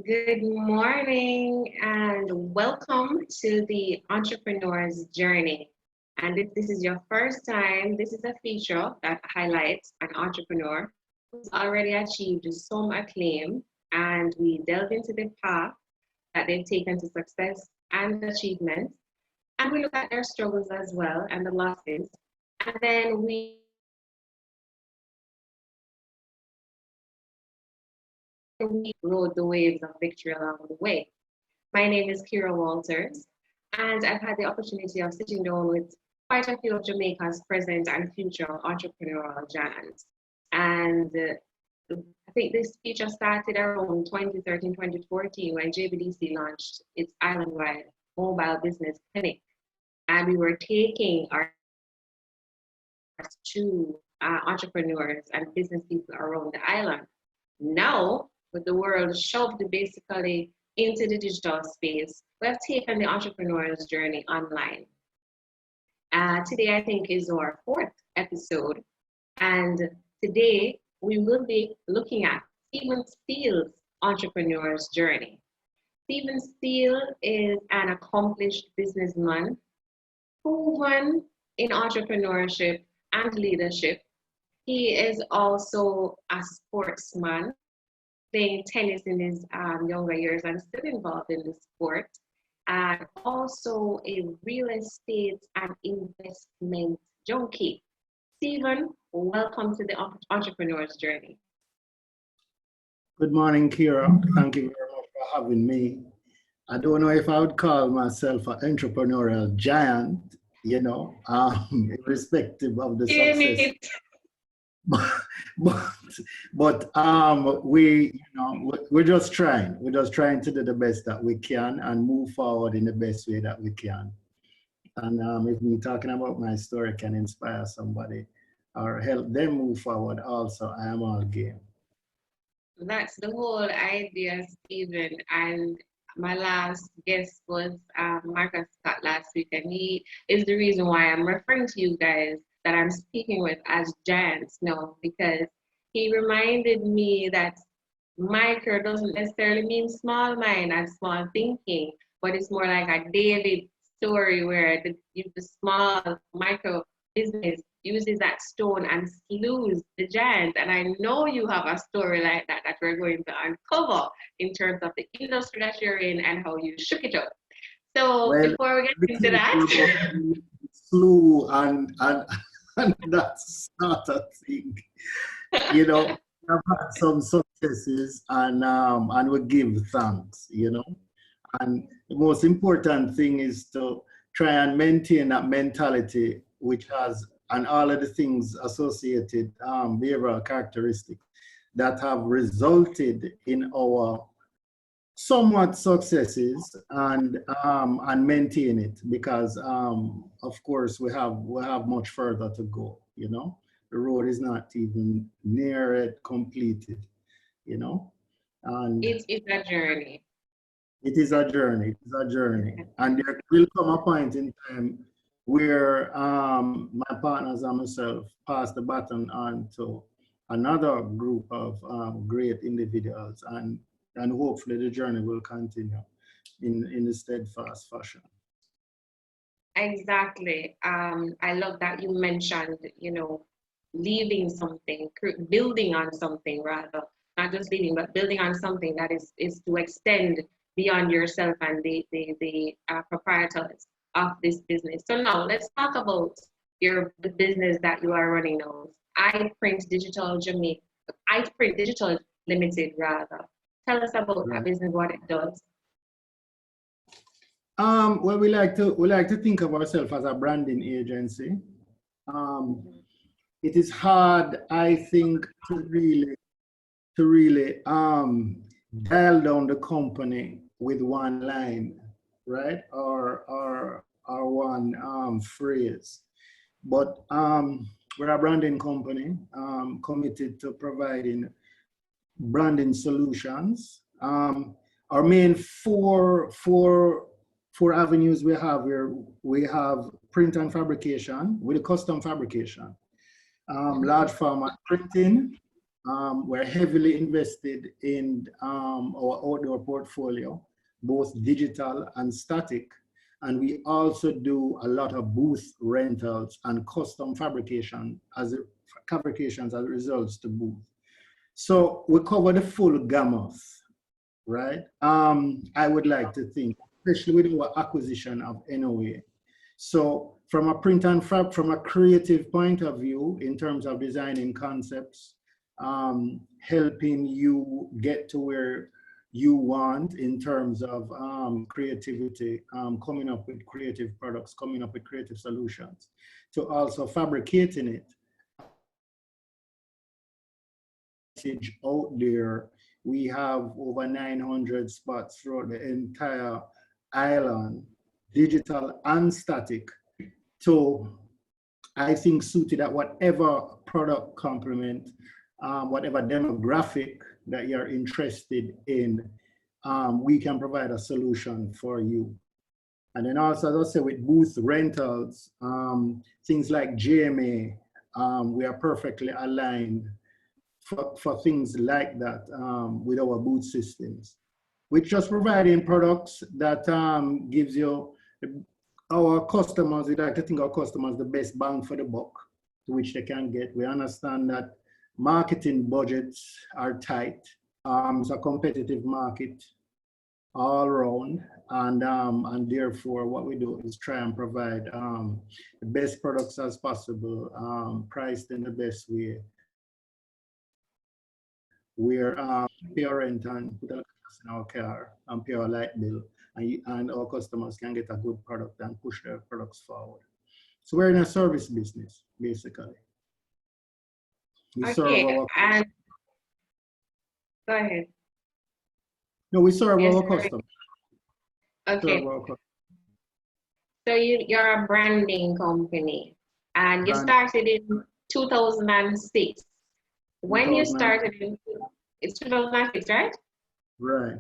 Good morning and welcome to the Entrepreneur's Journey. And if this is your first time, this is a feature that highlights an entrepreneur who's already achieved some acclaim, and we delve into the path that they've taken to success and achievement. And we look at their struggles as well and the losses. And then we rode the waves of victory along the way. My name is Kira Walters, and I've had the opportunity of sitting down with quite a few of Jamaica's present and future entrepreneurial giants. And I think this feature started around 2013, 2014 when JBDC launched its island-wide mobile business clinic. And we were taking our to entrepreneurs and business people around the island. Now, with the world shoved basically into the digital space, we have taken the entrepreneur's journey online. Today, I think, is our fourth episode. And today, we will be looking at Stephen Steele's entrepreneur's journey. Stephen Steele is an accomplished businessman, proven in entrepreneurship and leadership. He is also a sportsman, playing tennis in his younger years and still involved in the sport, and also a real estate and investment junkie. Stephen, welcome to the entrepreneur's journey. Good morning, Kira. Thank you very much for having me. I don't know if I would call myself an entrepreneurial giant, irrespective of the success. But we're just trying. We're just trying to do the best that we can and move forward in the best way that we can. And if me talking about my story can inspire somebody or help them move forward, also I am all game. That's the whole idea, Stephen. And my last guest was Marcus Scott last week, and he is the reason why I'm referring to you guys that I'm speaking with as giants now, because he reminded me that micro doesn't necessarily mean small mind and small thinking, but it's more like a daily story where the small micro business uses that stone and slews the giant. And I know you have a story like that that we're going to uncover in terms of the industry that you're in and how you shook it up. So before we get into that, slew and that sort of thing, I've had some successes and we give thanks, And the most important thing is to try and maintain that mentality, which has and all of the things associated behavioral characteristics that have resulted in our somewhat successes and maintain it, because of course we have much further to go. The road is not even near it completed. And it's a journey. It is a journey. It is a journey, and there will come a point in time where my partners and myself pass the baton on to another group of great individuals, and hopefully the journey will continue in a steadfast fashion. Exactly. I love that you mentioned, leaving something, building on something rather, not just leaving, but building on something that is to extend beyond yourself and the proprietors of this business. So now let's talk about the business that you are running now. iPrint Digital Jamaica, iPrint Digital Limited rather. Tell us about that business, what it does. Well, we like to think of ourselves as a branding agency. It is hard, I think, to really dial down the company with one line, right, or one phrase. But we're a branding company committed to providing branding solutions. Our main four avenues we have here. We have print and fabrication with a custom fabrication, large format printing, We're heavily invested in our outdoor portfolio, both digital and static. And we also do a lot of booth rentals and custom fabrications as results to booth. So we cover the full gamut, right? I would like to think, especially with our acquisition of NOA. So from a print and fab, from a creative point of view, in terms of designing concepts, helping you get to where you want in terms of creativity, coming up with creative products, coming up with creative solutions, to also fabricating it out there. We have over 900 spots throughout the entire island, digital and static. So I think suited at whatever product complement, whatever demographic that you're interested in, we can provide a solution for you. And then also, as I say, with booth rentals, things like GMA, we are perfectly aligned for things like that with our booth systems. We're just providing products that gives you our customers, we like to think our customers the best bang for the buck to which they can get. We understand that marketing budgets are tight. It's a competitive market all around, and therefore what we do is try and provide the best products as possible, priced in the best way. We're pay our rent and put a gas in our car and pay our light bill, and our customers can get a good product and push their products forward. So we're in a service business, basically. We serve our... and go ahead. No, we serve Yes, our customers. Okay. So you're a branding company, and you started in 2006. When you started, it's 2006, right? Right.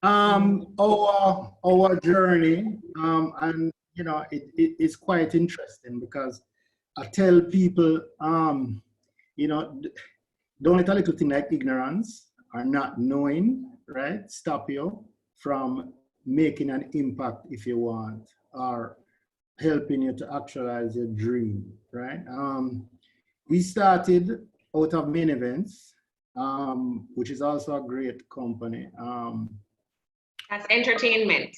Our journey, and you know, it's quite interesting because I tell people, you know, don't let a little thing like ignorance or not knowing, right, stop you from making an impact if you want, or helping you to actualize your dream, right? We started out of Main Events, which is also a great company. That's entertainment.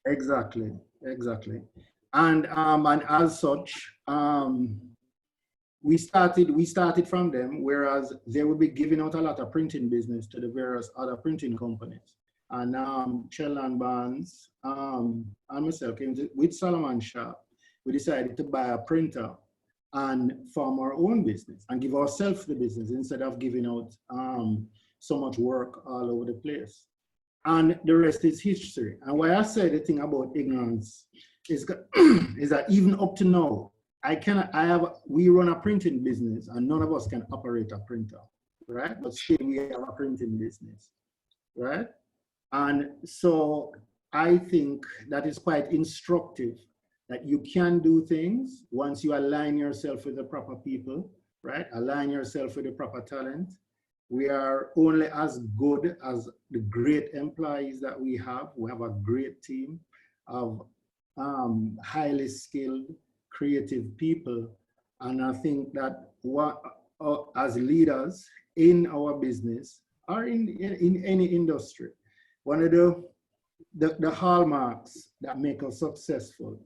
Exactly. And as such, we started from them, whereas they would be giving out a lot of printing business to the various other printing companies. And Shell and Barnes and myself came with Solomon Shop. We decided to buy a printer and form our own business and give ourselves the business instead of giving out so much work all over the place. And the rest is history. And why I say the thing about ignorance is that even up to now, we run a printing business and none of us can operate a printer, right? But still we have a printing business, right? And so I think that is quite instructive, that you can do things once you align yourself with the proper people, right? Align yourself with the proper talent. We are only as good as the great employees that we have. We have a great team of highly skilled, creative people. And I think that as leaders in our business or in any industry, one of the hallmarks that make us successful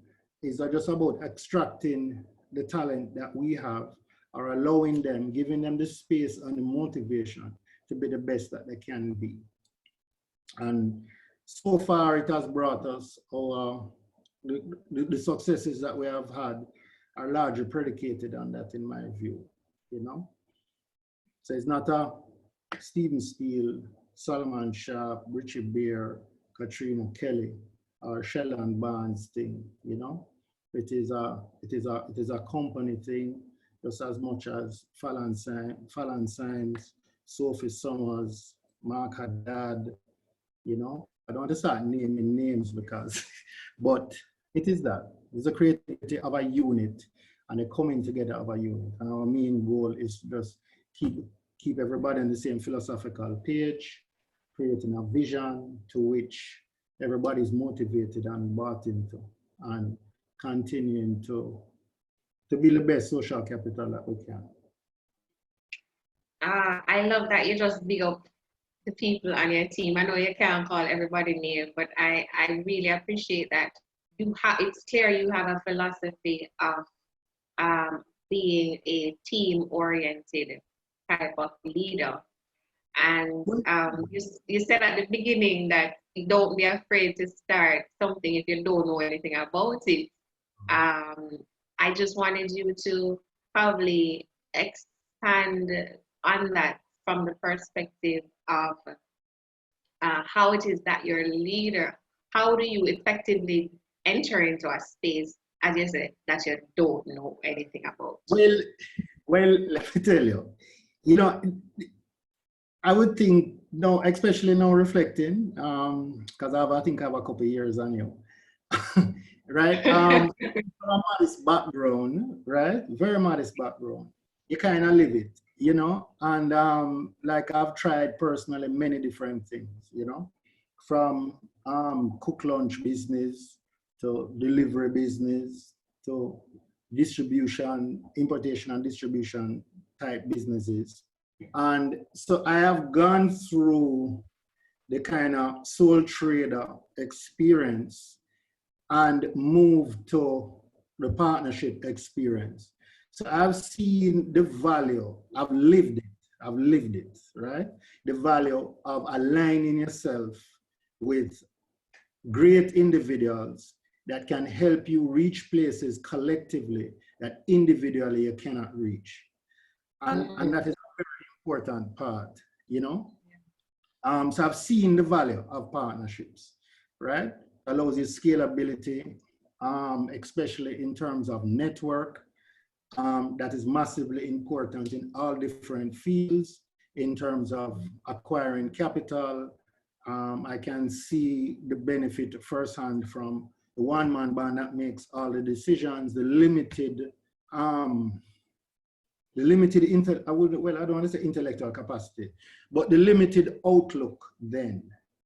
is just about extracting the talent that we have, or allowing them, giving them the space and the motivation to be the best that they can be. And so far it has brought us the successes that we have had are largely predicated on that, in my view, you know? So it's not a Stephen Steele, Solomon Sharp, Richie Beer, Katrina Kelly, or Shell and Barnes thing, you know? It is a company thing, just as much as Fallon Symes, Sophie Summers, Mark Haddad, you know? I don't want to start naming names because, but it is that. It's the creativity of a unit and the coming together of a unit. And our main goal is to just keep keep everybody on the same philosophical page, creating a vision to which everybody's motivated and bought into, and continuing to build the best social capital that we can. I love that you just big up the people on your team. I know you can't call everybody name, but I really appreciate that. It's clear you have a philosophy of being a team-oriented type of leader. And you said at the beginning that you don't be afraid to start something if you don't know anything about it. I just wanted you to probably expand on that from the perspective of how it is that you're a leader. How do you effectively enter into a space, as you said, that you don't know anything about? Well, let me tell you, I would think, no, especially now reflecting, because I think I have a couple of years on you, right? From a modest background, right? Very modest background. You kind of live it, and like I've tried personally many different things, from cook lunch business to delivery business to distribution, importation and distribution type businesses. And so I have gone through the kind of sole trader experience and moved to the partnership experience. So I've seen the value, I've lived it, right? The value of aligning yourself with great individuals that can help you reach places collectively that individually you cannot reach. And that is a very important part, So I've seen the value of partnerships, right? Allows you scalability, especially in terms of network. That is massively important in all different fields in terms of acquiring capital. I can see the benefit firsthand from the one-man band that makes all the decisions, the limited, I don't want to say intellectual capacity, but the limited outlook then.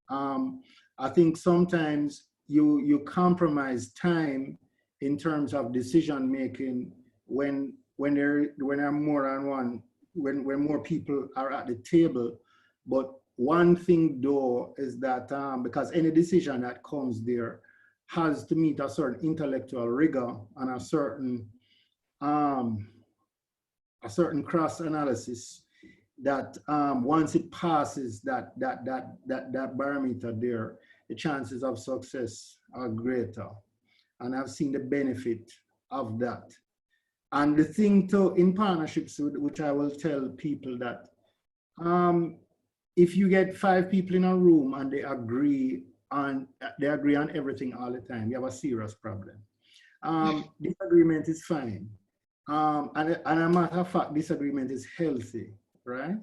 I think sometimes you compromise time in terms of decision making when there are more than one, when more people are at the table. But one thing though is that because any decision that comes there has to meet a certain intellectual rigor and a certain cross analysis that once it passes that barometer there, the chances of success are greater. And I've seen the benefit of that. And the thing too in partnerships, which I will tell people that if you get 5 people in a room and they agree on everything all the time, you have a serious problem. Disagreement is fine. And a matter of fact, disagreement is healthy, right?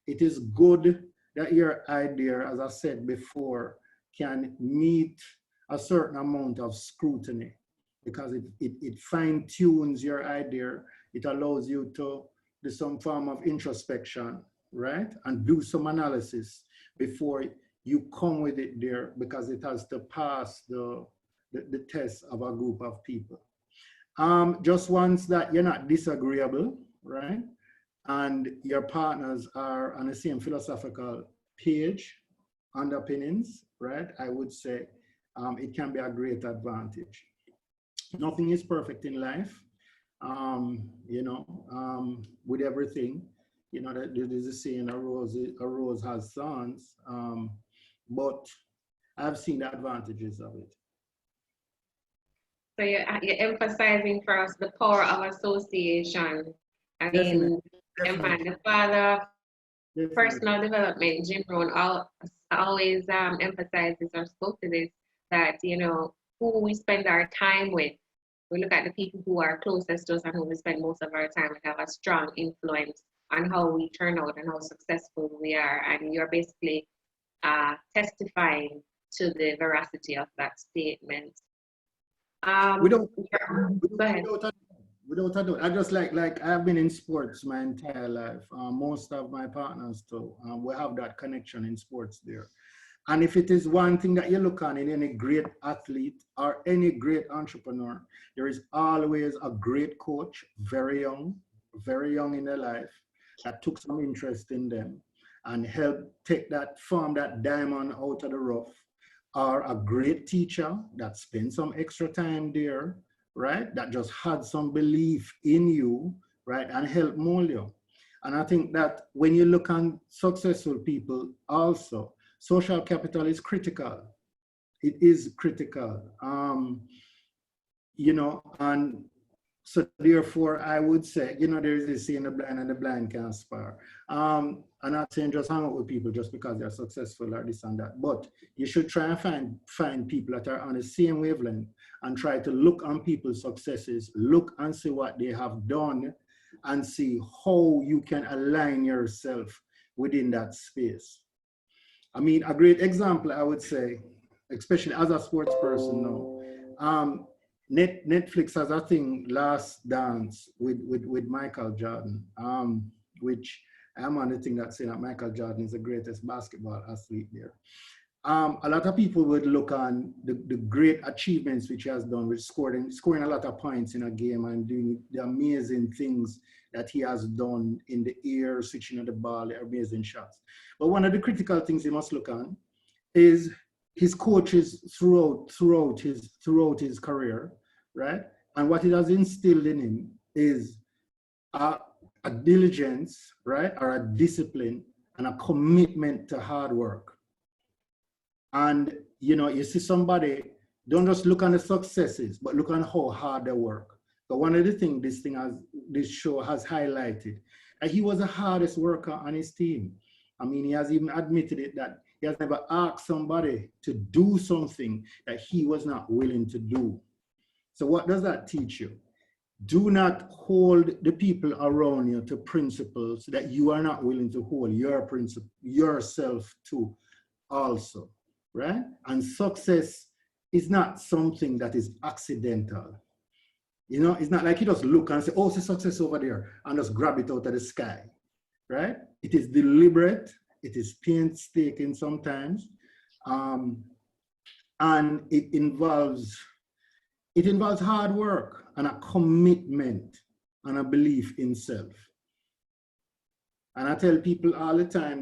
It is good that your idea, as I said before, can meet a certain amount of scrutiny because it fine-tunes your idea. It allows you to do some form of introspection, right? And do some analysis before you come with it there because it has to pass the test of a group of people. Just once that you're not disagreeable, right? And your partners are on the same philosophical page, underpinnings, right? I would say it can be a great advantage. Nothing is perfect in life, with everything, there's a saying, a rose has thorns, but I've seen the advantages of it. So you're emphasizing for us the power of association. I mean, the father of personal development, Jim Rohn, always emphasizes or spoke to this, that, who we spend our time with. We look at the people who are closest to us and who we spend most of our time with have a strong influence on how we turn out and how successful we are. And you're basically testifying to the veracity of that statement. Go ahead. Without a doubt, I just like I've been in sports my entire life. Most of my partners too. We have that connection in sports there. And if it is one thing that you look on in any great athlete or any great entrepreneur, there is always a great coach, very young in their life, that took some interest in them and helped take that, form that diamond out of the rough, or a great teacher that spent some extra time there, right? That just had some belief in you, right? And help mold you. And I think that when you look on successful people also, social capital is critical. It is critical. And so therefore I would say, there's this saying, the blind and the blind can aspire. I'm not saying just hang out with people just because they're successful or this and that, but you should try and find people that are on the same wavelength and try to look on people's successes, look and see what they have done and see how you can align yourself within that space. I mean, a great example, I would say, especially as a sports person now, Netflix has a thing, Last Dance, with Michael Jordan, which I'm on the thing that's saying that Michael Jordan is the greatest basketball athlete there. A lot of people would look on the great achievements which he has done, with scoring a lot of points in a game and doing the amazing things that he has done in the air, switching on the ball, the amazing shots. But one of the critical things you must look on is his coaches throughout his career, right? And what it has instilled in him is a diligence, right, or a discipline and a commitment to hard work. And you see somebody, don't just look on the successes, but look on how hard they work. But one of the things this show has highlighted, that he was the hardest worker on his team. I mean, he has even admitted it, that he has never asked somebody to do something that he was not willing to do. So what does that teach you? Do not hold the people around you to principles that you are not willing to hold yourself to also, right? And success is not something that is accidental. It's not like you just look and say, oh, it's a success over there, and just grab it out of the sky, right? It is deliberate, it is painstaking sometimes, and it involves hard work and a commitment and a belief in self. And I tell people all the time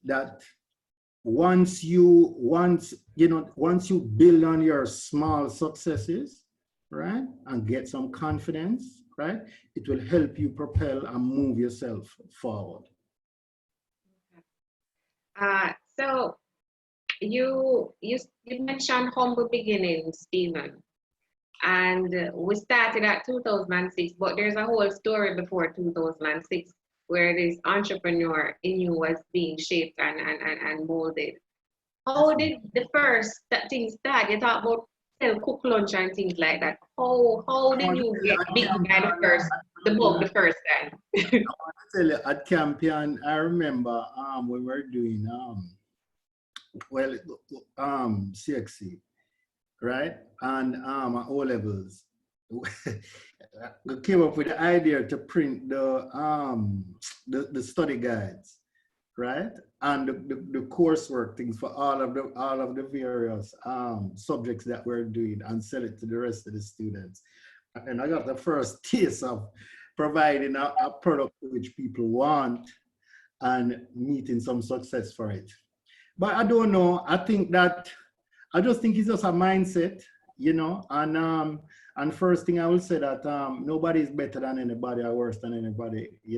that once you build on your small successes, right, and get some confidence, right, it will help you propel and move yourself forward. So you mentioned humble beginnings, Stephen, and we started at 2006, but there's a whole story before 2006 where this entrepreneur in you was being shaped and molded. How did the first thing start? You talk about cook lunch and things like that. How did you get big by the first time? I want to tell you, at Campion, I remember when we were doing CXC, right? And at O levels, we came up with the idea to print the study guides, right? And the coursework things for all of the various subjects that we're doing, and sell it to the rest of the students. And I got the first taste of providing a product which people want and meeting some success for it. But I don't know. I just think it's just a mindset, and first thing I will say that nobody is better than anybody or worse than anybody, if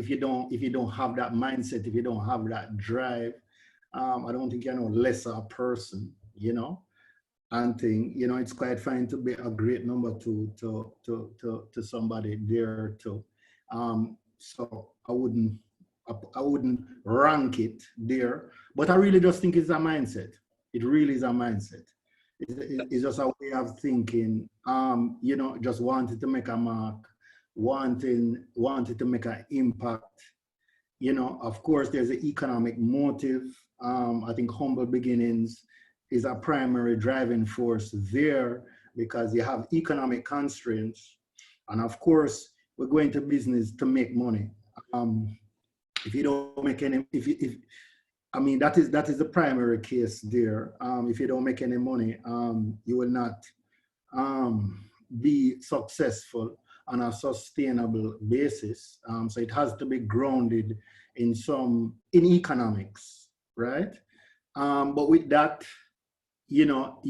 you don't have that mindset, if you don't have that drive, I don't think you're no lesser a person, and think, it's quite fine to be a great number to somebody there too. So I wouldn't rank it there, but I really just think it's a mindset. It really is a mindset. It's just a way of thinking, just wanted to make a mark, wanted to make an impact. Of course, there's an economic motive. I think humble beginnings is a primary driving force there. because you have economic constraints. And of course, we're going to business to make money. If you don't make any, if I mean, that is the primary case there. If you don't make any money, you will not be successful on a sustainable basis. So it has to be grounded in economics, right? But with that, you know,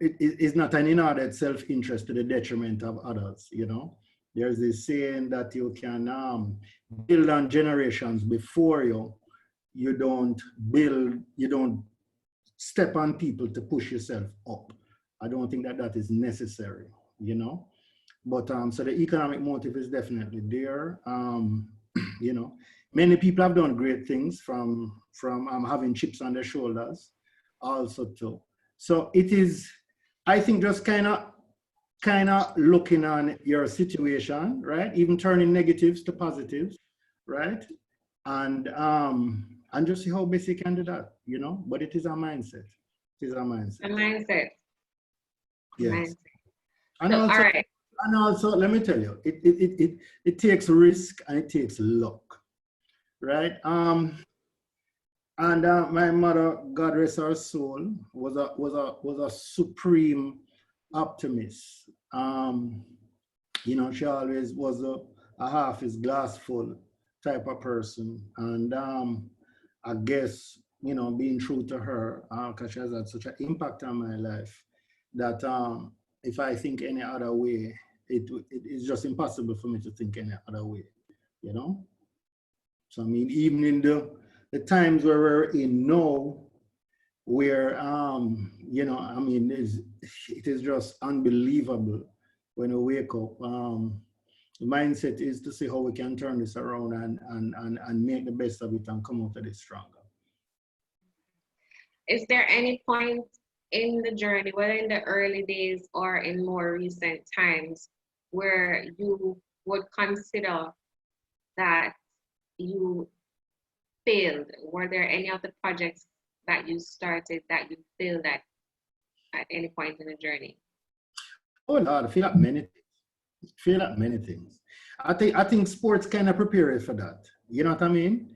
it's not an inordinate self-interest to the detriment of others, you know. There's this saying that you can build on generations before you. You don't step on people to push yourself up. I don't think that is necessary, you know. But so the economic motive is definitely there. You know, many people have done great things from having chips on their shoulders also too. So it is, I think, just kind of looking on your situation, right? Even turning negatives to positives, right? And just see how best you can do that, you know. But it is a mindset. It is a mindset. A mindset. Yes. Mindset. And So, also, all right. and also, let me tell you, it takes risk and it takes luck, right? And my mother, God rest her soul, was a supreme optimist. You know, she always was a half is glass full type of person, and I guess, you know, being true to her, because she has had such an impact on my life that if I think any other way, it is just impossible for me to think any other way, you know. So I mean, even in the times where we're in now, where you know, I mean, it is just unbelievable when you wake up. The mindset is to see how we can turn this around and make the best of it and come out of it stronger. Is there any point in the journey, whether in the early days or in more recent times, where you would consider that you failed? Were there any of the projects that you started that you failed at any point in the journey? Oh Lord, I feel like many things. I think sports kind of prepare you for that. You know what I mean?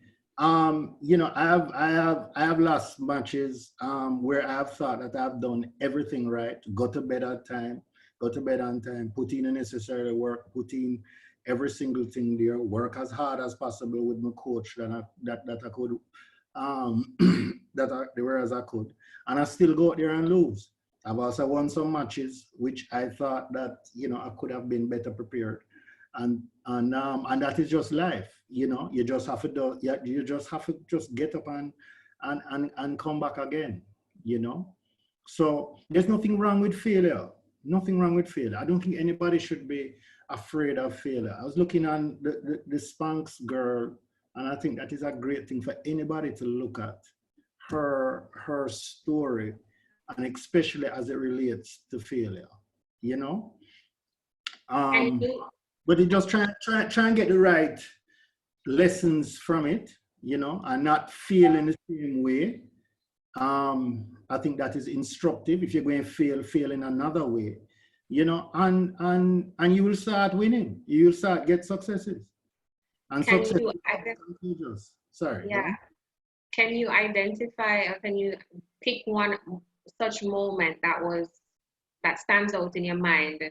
You know, I have lost matches where I've thought that I've done everything right, go to bed on time, put in the necessary work, put in every single thing there, work as hard as possible with my coach that I could, whereas I could, and I still go out there and lose. I've also won some matches which I thought that, you know, I could have been better prepared, and that is just life. You know, you just have to just get up and come back again. You know, so there's nothing wrong with failure. Nothing wrong with failure. I don't think anybody should be afraid of failure. I was looking on the Spanx girl, and I think that is a great thing for anybody to look at her story, and especially as it relates to failure, you know. But you just try and get the right lessons from it, you know, and not feel in the same way. I think that is instructive. If you're going to fail in another way, you know, and you will start winning. You will start get successes. And Can success you is contagious. Sorry. Yeah. Can you identify, or can you pick one such moment that stands out in your mind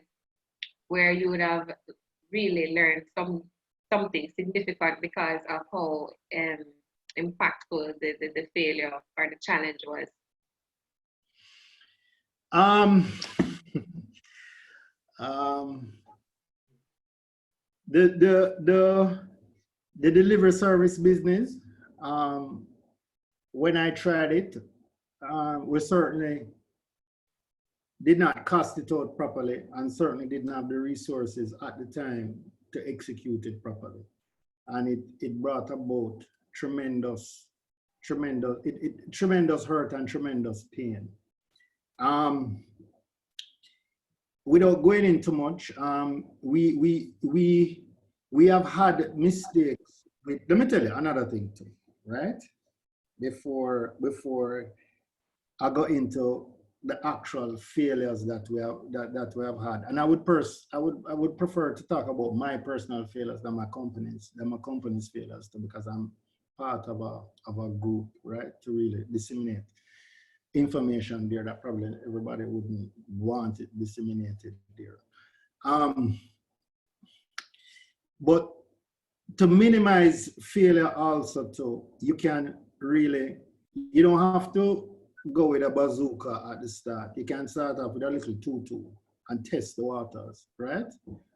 where you would have really learned something significant because of how impactful the failure or the challenge was? The delivery service business, when I tried it, we certainly did not cost it out properly, and certainly didn't have the resources at the time to execute it properly. And it brought about tremendous hurt and tremendous pain. Without going into much, we have had mistakes. Let me tell you another thing too, right? Before I got into the actual failures that we have had. And I would prefer to talk about my personal failures than my company's failures too, because I'm part of a group, right? To really disseminate information there that probably everybody wouldn't want it disseminated there. But to minimize failure also too, you don't have to go with a bazooka at the start. You can start off with a little tutu and test the waters, right?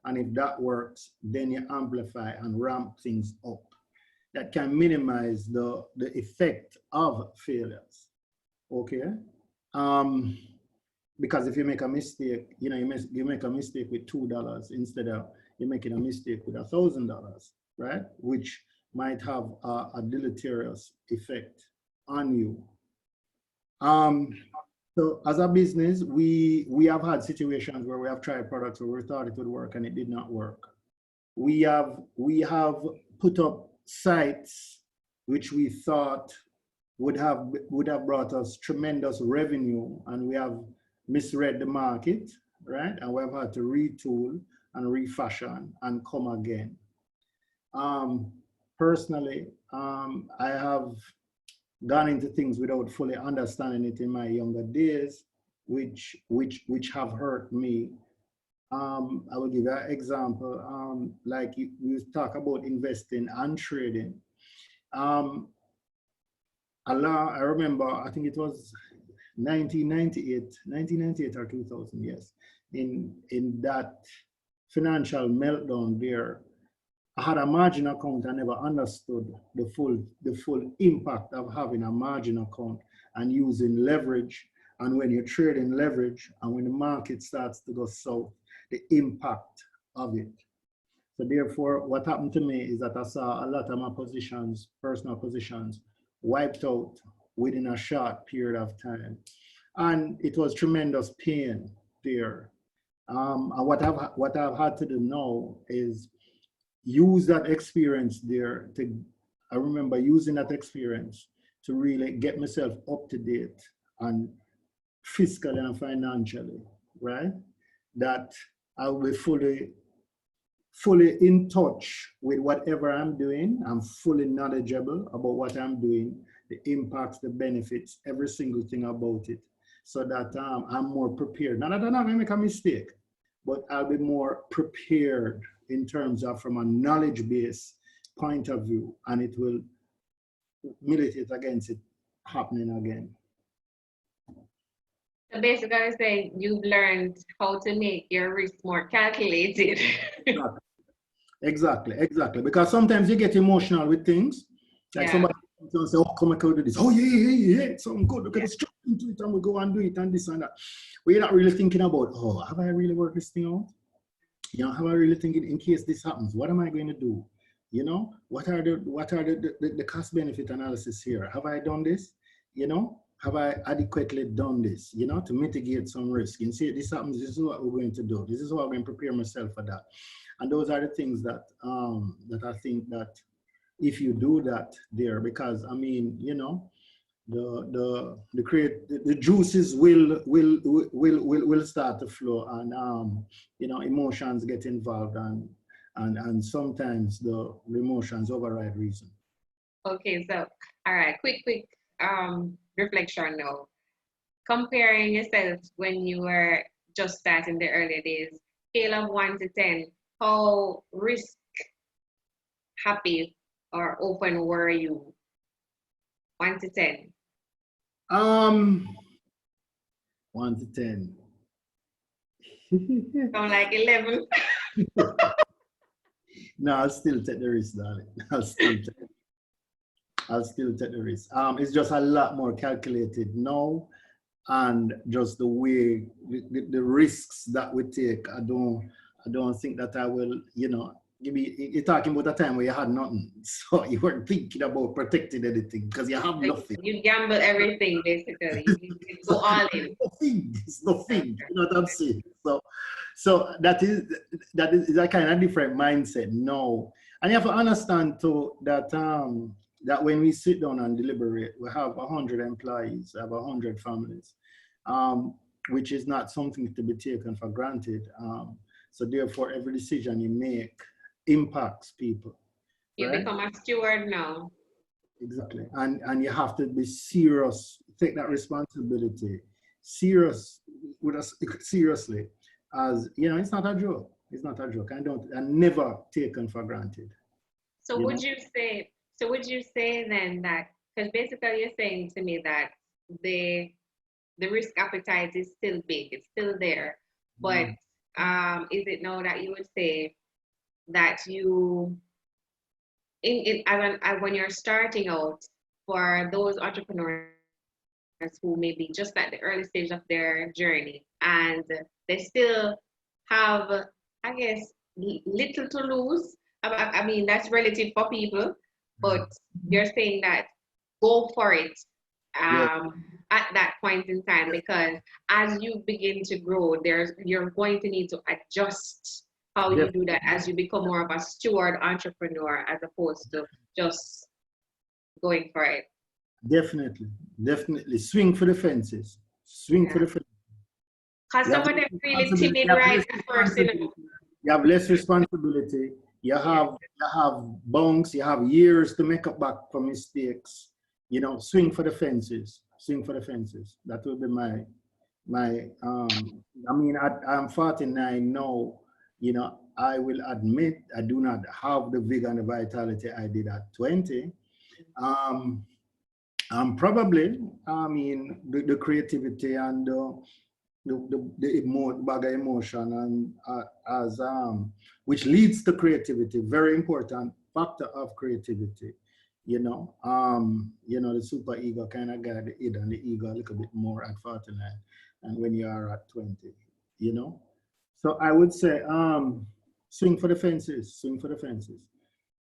And if that works, then you amplify and ramp things up. That can minimize the effect of failures, okay? Because if you make a mistake, you make a mistake with $2 instead of you're making a mistake with $1,000, right? Which might have a deleterious effect on you. So as a business, we have had situations where we have tried products where we thought it would work and it did not work. We have put up sites which we thought would have brought us tremendous revenue, and we have misread the market, right? And we have had to retool and refashion and come again. Personally, I have gone into things without fully understanding it in my younger days, which have hurt me. I will give you an example. Like you talk about investing and trading. I remember, I think it was 1998 or 2000, yes. In that financial meltdown there, I had a margin account. I never understood the full impact of having a margin account and using leverage. And when you're trading leverage and when the market starts to go south, the impact of it. So therefore, what happened to me is that I saw a lot of my positions, personal positions, wiped out within a short period of time. And it was tremendous pain there. And what I've had to do now is use that experience there I remember using that experience to really get myself up to date and fiscally and financially, right? That I'll be fully in touch with whatever I'm doing. I'm fully knowledgeable about what I'm doing, the impacts, the benefits, every single thing about it, so that I'm more prepared. Not that I'm going to make a mistake, but I'll be more prepared in terms of from a knowledge-based point of view, and it will militate against it happening again. So basically saying you've learned how to make your risk more calculated. Exactly. Because sometimes you get emotional with things. Like somebody comes and say, oh, come and do this. Oh, yeah, something good. Look at this, into it, and we go and do it and this and that. But you're not really thinking about, oh, have I really worked this thing out? Have I really thinking in case this happens, what am I going to do? What are the cost benefit analysis here? Have I done this? Have I adequately done this? To mitigate some risk. And see, this happens, this is what we're going to do. This is how I'm going to prepare myself for that. And those are the things that that I think that if you do that there, because I mean, the juices will start to flow, and emotions get involved, and sometimes the emotions override reason. Okay, so all right, quick reflection now. Comparing yourself when you were just starting the early days, scale of 1 to 10, how risk happy or open were you? 1 to 10. 1 to 10. Sound like 11. No, I'll still take the risk, darling. I'll still take the risk. It's just a lot more calculated now, and just the way the risks that we take. I don't think that I will. You're talking about a time where you had nothing, so you weren't thinking about protecting anything because you have nothing. You gamble everything basically. You go all in. It's nothing. You know what I'm saying? So that is a kind of different mindset now, and you have to understand too that that when we sit down and deliberate, we have 100 employees, we have 100 families. which is not something to be taken for granted. So therefore, every decision you make impacts people, You right? become a steward now. Exactly. And you have to be serious, take that responsibility serious with us seriously. As you know, it's not a joke. It's not a joke. I never taken for granted. So You would know? you say, so would you say then that, because basically you're saying to me that the the risk appetite is still big, it's still there, but Mm. is it now that you would say that you when you're starting out, for those entrepreneurs who may be just at the early stage of their journey and they still have, I guess, little to lose. I mean, that's relative for people, but you're saying that go for it Yes, at that point in time, because as you begin to grow, you're going to need to adjust how you def- do that as you become more of a steward entrepreneur as opposed to just going for it. definitely, definitely. Swing for the fences. Swing for Yeah. the fences. Because You have some of less them really responsibility. timid You have right less at first, you know. responsibility. You have less responsibility. Yeah. You have bunks. You have years to make up back for mistakes. You know, swing for the fences. Swing for the fences. That will be my. I mean, I'm 49 now. You know, I will admit I do not have the vigor and the vitality I did at 20. Um, probably, I mean, the creativity and bag of emotion and as which leads to creativity, very important factor of creativity. The super ego kind of guy, the id and the ego a little bit more at 49 and when you are at 20, you know. So I would say swing for the fences, swing for the fences.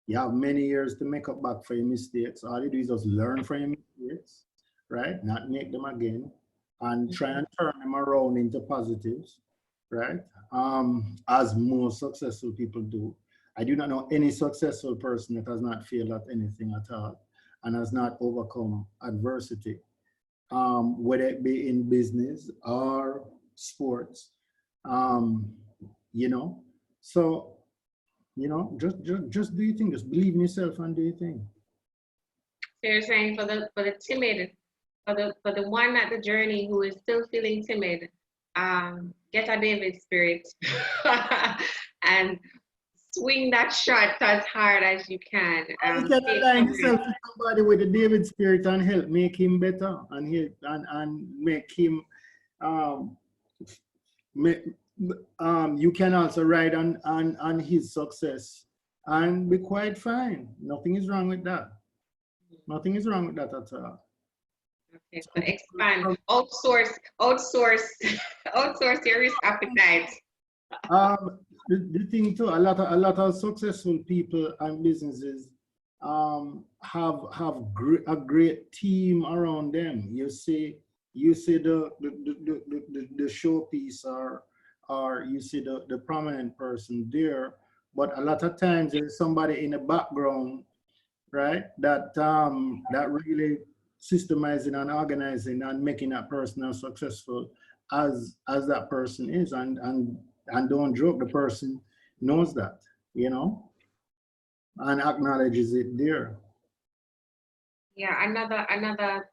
You have many years to make up back for your mistakes. All you do is just learn from your mistakes, right? Not make them again, and try and turn them around into positives, right? As most successful people do. I do not know any successful person that has not failed at anything at all and has not overcome adversity, whether it be in business or sports. Um, you know, so just do your thing. Just believe in yourself and do your thing. So you're saying for the timid, for the one at the journey who is still feeling timid, get a David spirit and swing that shot as hard as you can. You can Take align some risk. yourself with somebody with the David spirit and help make him better and help and make him um, make, you can also ride on his success and be quite fine. Nothing is wrong with that. Nothing is wrong with that at all. Okay, so Some expand, people, outsource, outsource your risk appetite. the thing too, a lot of successful people and businesses have a great team around them. You see the showpiece or you see the prominent person there, but a lot of times there's somebody in the background, right? That really systemizing and organizing and making that person as successful as that person is, and don't joke, the person knows that, you know, and acknowledges it there. Yeah, another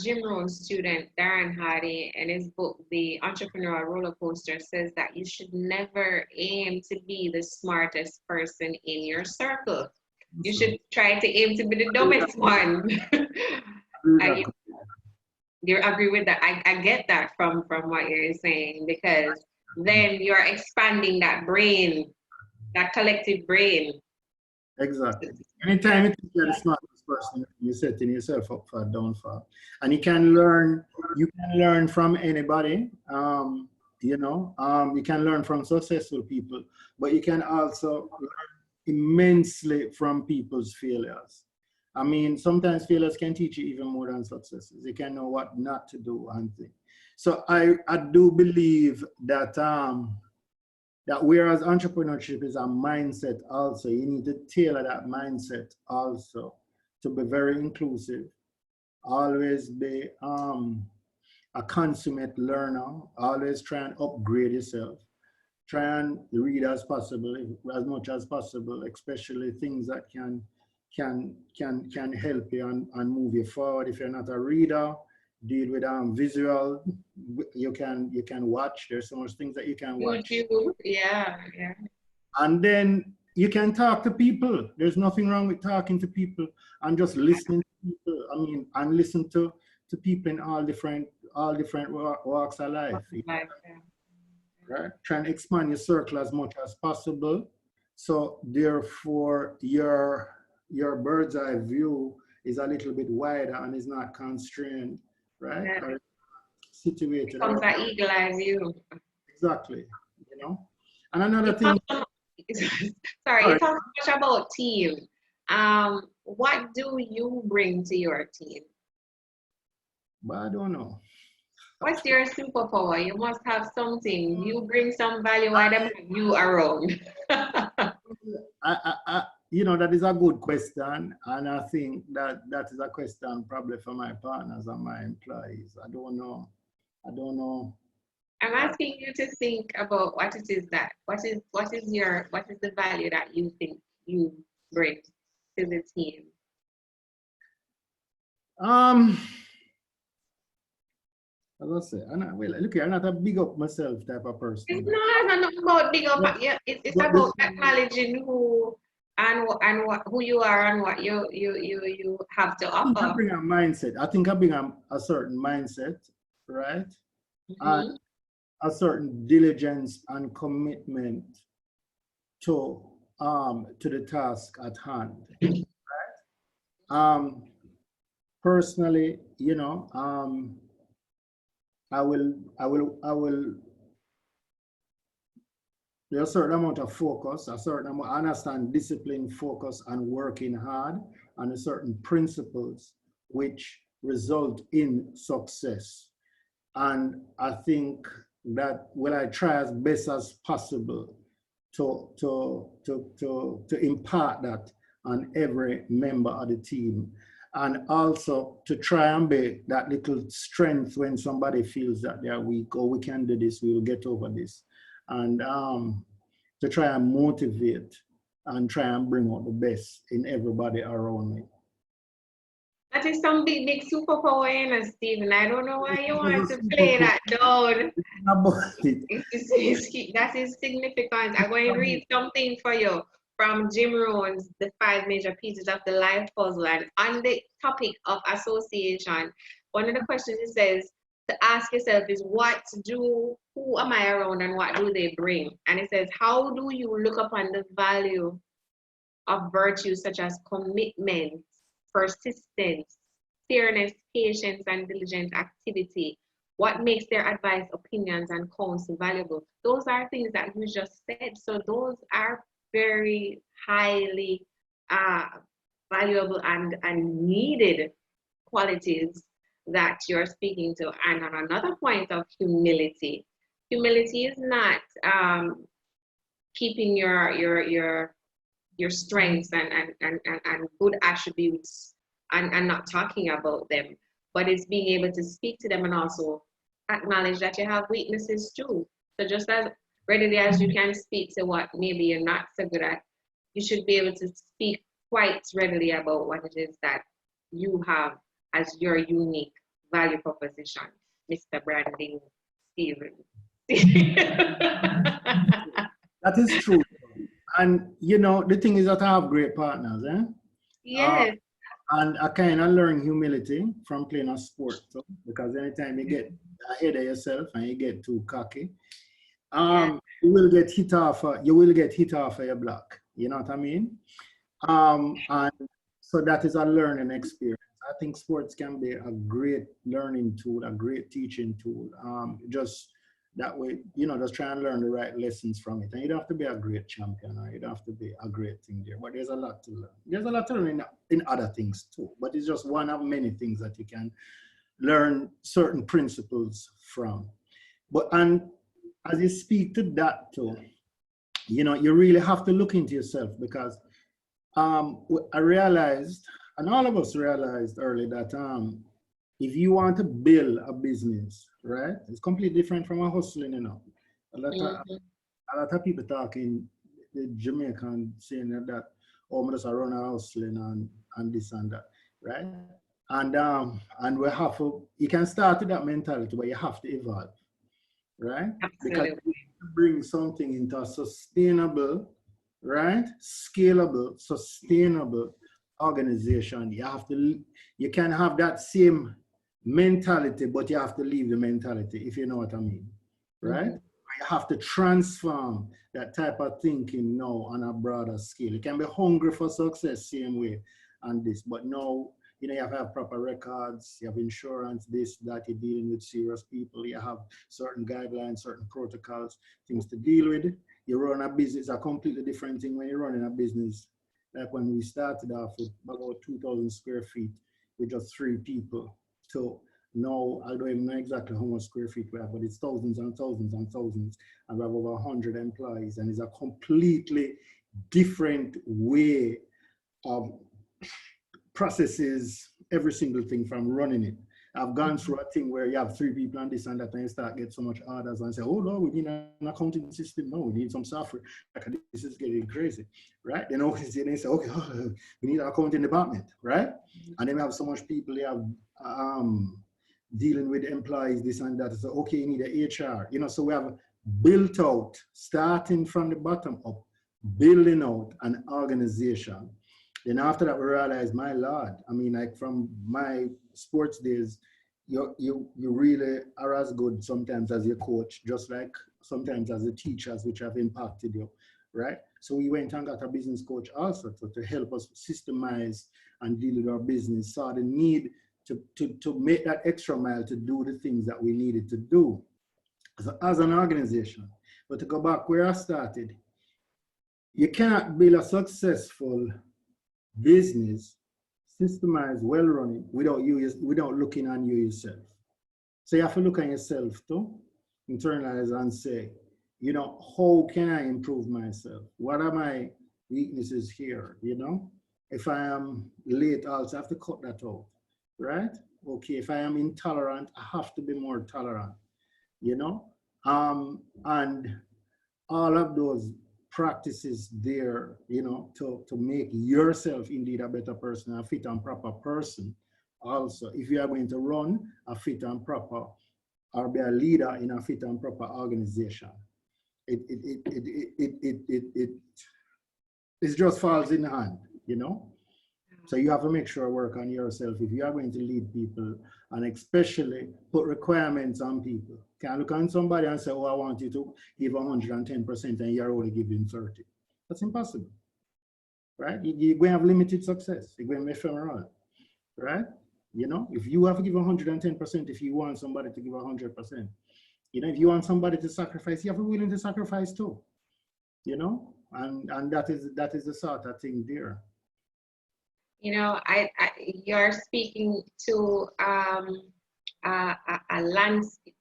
Jim Rohn student, Darren Hardy, in his book, The Entrepreneurial Roller Coaster, says that you should never aim to be the smartest person in your circle. You So should try to aim to be the I dumbest one. agree Uh, with you, that. you agree with that? I get that from what you're saying, because then you're expanding that brain, that collective brain. Exactly. Anytime Yeah. you think you're the smartest person, you're setting yourself up for a downfall. And you can learn from anybody. You can learn from successful people, but you can also learn immensely from people's failures. I mean, sometimes failures can teach you even more than successes. You can know what not to do and things. So I do believe that whereas entrepreneurship is a mindset also, you need to tailor that mindset also to be very inclusive, always be a consummate learner. Always try and upgrade yourself. Try and read as possible, as much as possible, especially things that can help you and move you forward. If you're not a reader, deal with visual. You can watch. There's so much things that you can watch. YouTube, yeah, yeah. And then you can talk to people. There's nothing wrong with talking to people and just listening to people. I mean, and listen to people in all different walks of life. Like, Right? Try and expand your circle as much as possible. So therefore, your bird's eye view is a little bit wider and is not constrained, right? yeah. Or situated. Becomes an eagle eye view. Exactly. And another thing. Sorry, you talk so much about team. What do you bring to your team? But I don't know. What's your superpower? You must have something. You bring some value. Why them have you around? That is a good question, and I think that is a question probably for my partners and my employees. I don't know. I'm asking you to think about what it is that. What is the value that you think you bring to the team? As I say, look here, I'm not a big up myself type of person. It's not about big up. Yeah, it's about acknowledging who and what who you are and what you have to offer. I bring a mindset. I think I bring a certain mindset, right? And a certain diligence and commitment to the task at hand. Right? Personally, I will, there's a certain amount of focus, I understand discipline, focus, and working hard, and a certain principles which result in success. And I think that I try as best as possible to impart that on every member of the team. And also to try and be that little strength when somebody feels that they are weak, or we can do this, we will get over this. And to try and motivate and try and bring out the best in everybody around me. That is some big superpower, Stephen. I don't know why you want to play that down. That is significant. I'm going to read something for you from Jim Rohn's The 5 Major Pieces of the Life Puzzle. And on the topic of association, one of the questions it says to ask yourself is who am I around and what do they bring? And it says, how do you look upon the value of virtues such as commitment, persistence, fairness, patience, and diligent activity? What makes their advice, opinions, and counsel valuable? Those are things that you just said. So those are very highly valuable and needed qualities that you're speaking to. And on another point of humility, humility is not keeping your strengths and good attributes and not talking about them, but it's being able to speak to them and also acknowledge that you have weaknesses too. So just as readily as you can speak to what maybe you're not so good at, you should be able to speak quite readily about what it is that you have as your unique value proposition, Mr. Branding Steele. That is true. And the thing is that I have great partners, eh? Yes. And I kind of learn humility from playing a sport, too, because anytime you get ahead of yourself and you get too cocky, you will get hit off of your block. You know what I mean? And so that is a learning experience. I think sports can be a great learning tool, a great teaching tool. Just that way, just try and learn the right lessons from it. And you don't have to be a great champion, or you don't have to be a great thing there, but there's a lot to learn. There's a lot to learn in other things too, but it's just one of many things that you can learn certain principles from. And as you speak to that too, you really have to look into yourself, because I realized, and all of us realized early, that if you want to build a business, right? It's completely different from a hustling, you know. A lot of, Mhm. a lot of people talking the Jamaican saying that oh, we just run a hustling and this and that, right? And we have to you can start with that mentality, but you have to evolve, right? Because Absolutely. you need to bring something into a sustainable, right? Scalable, sustainable organization. You can have that same mentality, but you have to leave the mentality, if you know what I mean, right? Mhm. You have to transform that type of thinking now on a broader scale. You can be hungry for success, same way, and this, but now you have to have proper records, you have insurance, this, that, you're dealing with serious people, you have certain guidelines, certain protocols, things to deal with. You run a business, a completely different thing when you're running a business. Like when we started off with about 2,000 square feet with just 3 people. So now I don't even know exactly how much square feet we have, but it's thousands and thousands and thousands. And we have over 100 employees, and it's a completely different way of processes every single thing from running it. I've gone through a thing where you have 3 people and this and that, and you start get so much orders and say, oh no, we need an accounting system. No, we need some software. Like, this is getting crazy, right? They say, okay, we need an accounting department, right? And then we have so much people, they have dealing with employees, this and that. So okay, you need an HR, so we have built out, starting from the bottom up, building out an organization. Then after that, we realized, my Lord, I mean, like from my sports days, you really are as good sometimes as your coach, just like sometimes as the teachers which have impacted you, right? So we went and got a business coach also to help us systemize and deal with our business. Saw the need to make that extra mile to do the things that we needed to do as an organization. But to go back where I started, you can't build a successful business, systemized, well running, without looking on you yourself. So you have to look at yourself too, internalize and say, how can I improve myself? What are my weaknesses here? If I am late, also I have to cut that out, right? Okay, if I am intolerant, I have to be more tolerant, you know? And all of those practices there, to make yourself indeed a better person, a fit and proper person. Also, if you are going to run a fit and proper or be a leader in a fit and proper organization, it just falls in hand. So you have to make sure work on yourself if you are going to lead people, and especially put requirements on people. Can't look on somebody and say, oh, I want you to give 110% and you're only giving 30. That's impossible, right? You're going to have limited success. You're going to be ephemeral, right? If you have to give 110%, if you want somebody to give 100%, if you want somebody to sacrifice, you have to be willing to sacrifice too, and that is the sort of thing there. You're speaking to a landscape,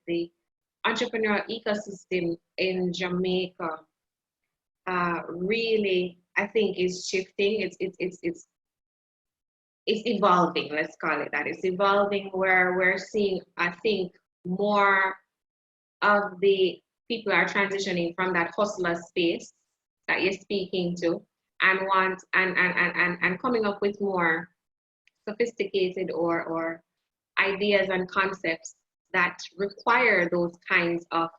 the entrepreneurial ecosystem in Jamaica really, I think, is shifting. It's evolving. Let's call it that. It's evolving where we're seeing, I think, more of the people are transitioning from that hustler space that you're speaking to, and want and coming up with more sophisticated or ideas and concepts that require those kinds of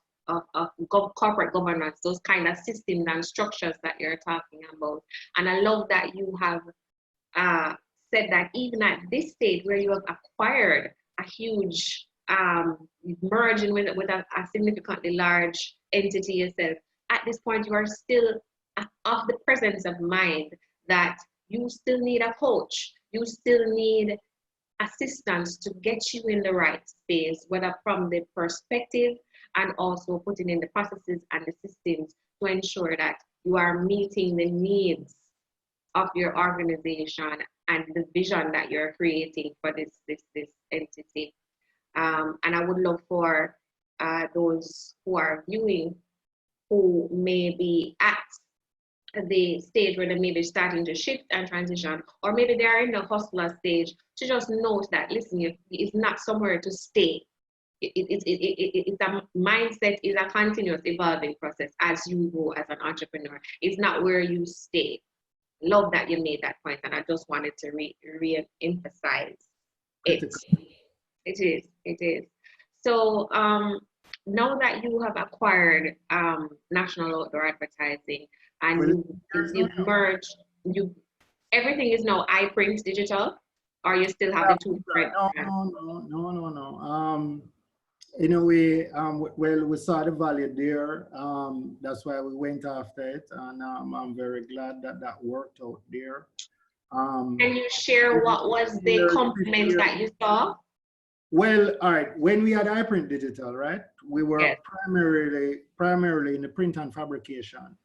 corporate governance, those kind of systems and structures that you're talking about. And I love that you have said that even at this stage where you have acquired a huge merging with a significantly large entity yourself, at this point you are still of the presence of mind that you still need a coach, you still need assistance to get you in the right space, whether from the perspective and also putting in the processes and the systems to ensure that you are meeting the needs of your organization and the vision that you're creating for this entity. And I would love for those who are viewing who may be at the stage where they may be starting to shift and transition, or maybe they are in the hustler stage, to just note that, listen, it's not somewhere to stay. It's a mindset, is a continuous evolving process as you grow as an entrepreneur. It's not where you stay. Love that you made that point, and I just wanted to re-emphasize it. It is. So now that you have acquired national outdoor advertising, and you've merged, everything is now iPrint digital, or you still have the two different? No. In a way, well, we saw the value there. That's why we went after it, and I'm very glad that that worked out there. Can you share what was the compliment that you saw? Well, all right. When we had iPrint Digital, right, we were primarily in the print and fabrication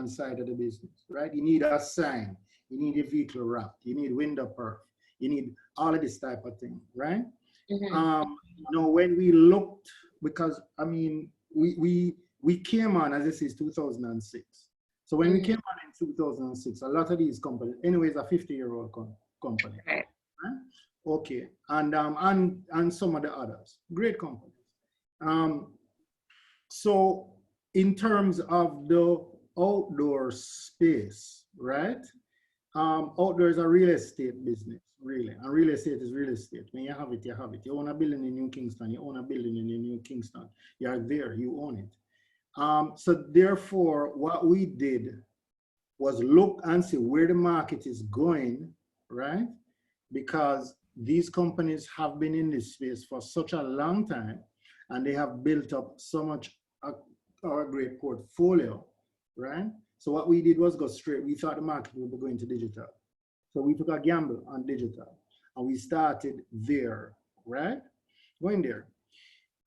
side of the business, right? You need a sign, you need a vehicle wrap, you need window perf, you need all of this type of thing, right? When we looked, because I mean, we came on, as this is 2006. So when we came on in 2006, a lot of these companies, anyways, a 50-year-old company, right? Okay, and some of the others, great companies. So in terms of the outdoor space, right? Outdoor is a real estate business, really. And real estate is real estate. When you have it, you have it. You own a building in New Kingston, you own a building in New Kingston. You are there, you own it. So therefore, what we did was look and see where the market is going, right? Because these companies have been in this space for such a long time, and they have built up so much a great portfolio, right? So what we did was go straight. We thought the market would be going to digital. So we took a gamble on digital, and we started there, right? Going there.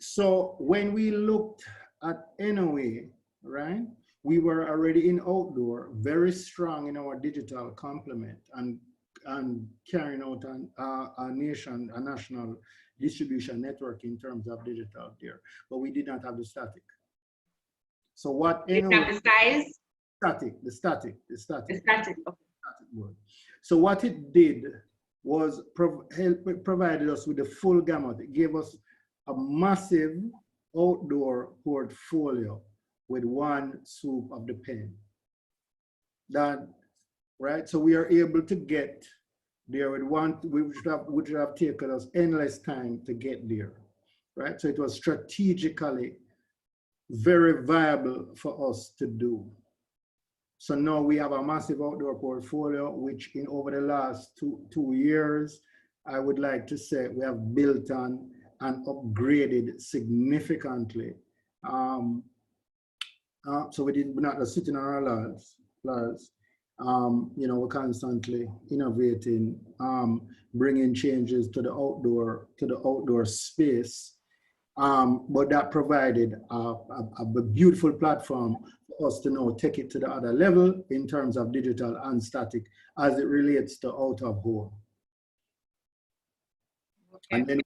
So when we looked at NOA, right, we were already in outdoor, very strong in our digital complement, and carrying out a national distribution network in terms of digital there. But we did not have the static. So what NOA, the size? The static. Okay. Word. So what it did was provided us with the full gamut. It gave us a massive outdoor portfolio with one swoop of the pen. That, right? So we are able to get there with one, which would have taken us endless time to get there, right? So it was strategically very viable for us to do. So now we have a massive outdoor portfolio, which in over the last two years, I would like to say we have built on and upgraded significantly. So we're not just sitting on our laurels. We're constantly innovating, bringing changes to the outdoor space. But that provided a beautiful platform for us to now take it to the other level in terms of digital and static as it relates to out of home. Okay. And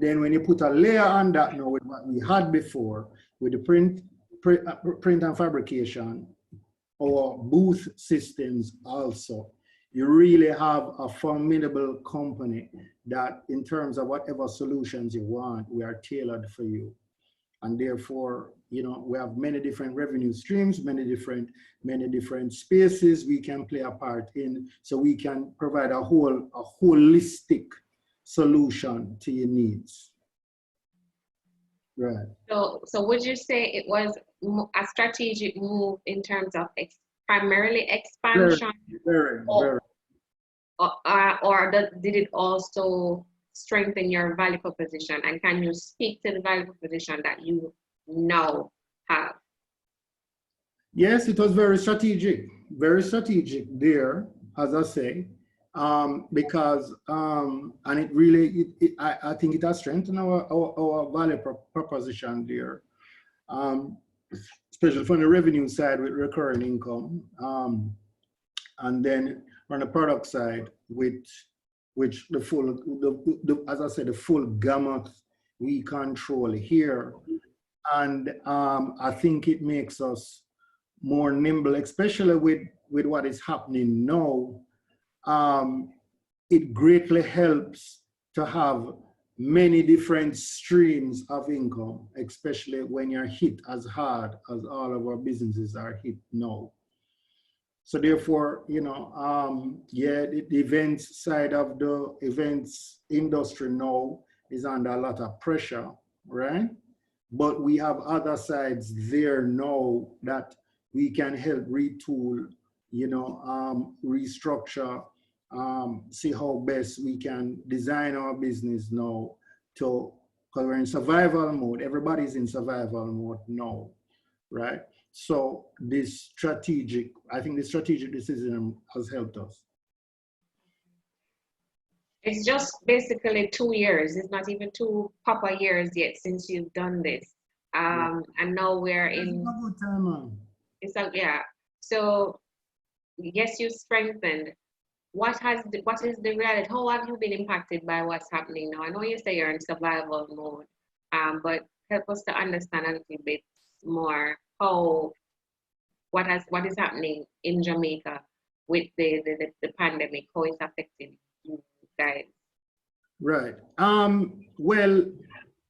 then when you put a layer on that now with what we had before, with the print and fabrication, our booth systems also, you really have a formidable company that in terms of whatever solutions you want, we are tailored for you. And therefore, we have many different revenue streams, many different spaces we can play a part in, so we can provide a holistic solution to your needs. Right. So would you say it was a strategic move in terms of primarily expansion? Very. Or did it also strengthen your value proposition? And can you speak to the value proposition that you now have? Yes, it was very strategic there, as I say, because and it really, I think it has strengthened our value proposition there, especially from the revenue side with recurring income, and then on the product side, which the full, as I said, the full gamut we control here, and I think it makes us more nimble, especially with what is happening now. It greatly helps to have many different streams of income, especially when you're hit as hard as all of our businesses are hit now. So therefore, yeah, the events side of the events industry now is under a lot of pressure, right? But we have other sides there now that we can help retool, restructure, see how best we can design our business now to, because we're in survival mode. Everybody's in survival mode now, right? So I think the strategic decision has helped us. It's just basically 2 years. It's not even 2 proper years yet since you've done this. And now we're in. It's a good time, man. Yeah. So yes, you strengthened. What is the reality? How have you been impacted by what's happening now? I know you say you're in survival mode, but help us to understand a little bit more what is happening in Jamaica with the pandemic, how it's affecting you guys. Right. Well,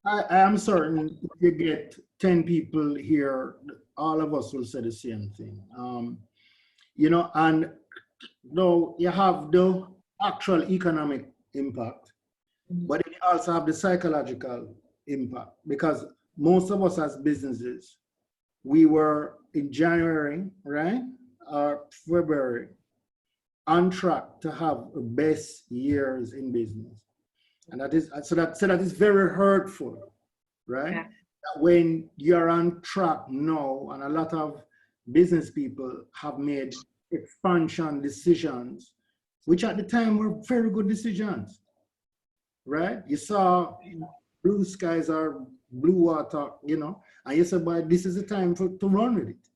I am certain if you get 10 people here, all of us will say the same thing. And no, you have the actual economic impact, but you also have the psychological impact, because most of us as businesses, we were in January, right, or February, on track to have the best years in business. And that is very hurtful, right? Yeah. When you're on track now, and a lot of business people have made expansion decisions, which at the time were very good decisions, right? You saw blue skies or blue water, and you said, "But this is the time to run with it,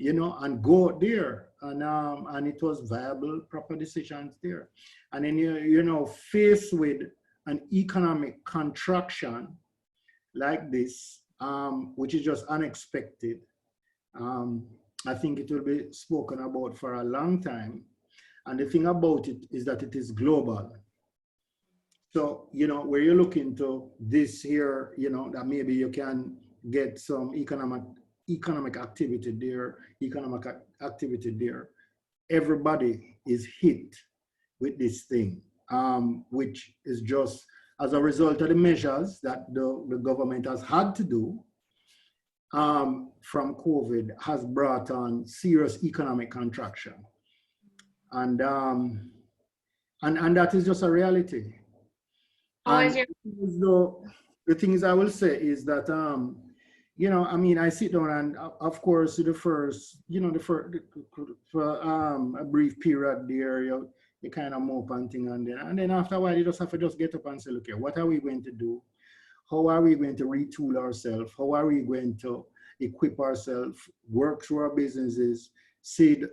and go out there." And it was viable, proper decisions there. And then faced with an economic contraction like this, which is just unexpected. I think it will be spoken about for a long time. And the thing about it is that it is global. So, where you look into this here, that maybe you can get some economic activity there. Everybody is hit with this thing, which is just as a result of the measures that the government has had to do from COVID, has brought on serious economic contraction. And that is just a reality. And the things I will say is that, I sit down and of course, for a brief period there, you kind of mope and thing, and then after a while, you just have to just get up and say, okay, what are we going to do? How are we going to retool ourselves? How are we going to equip ourselves, work through our businesses,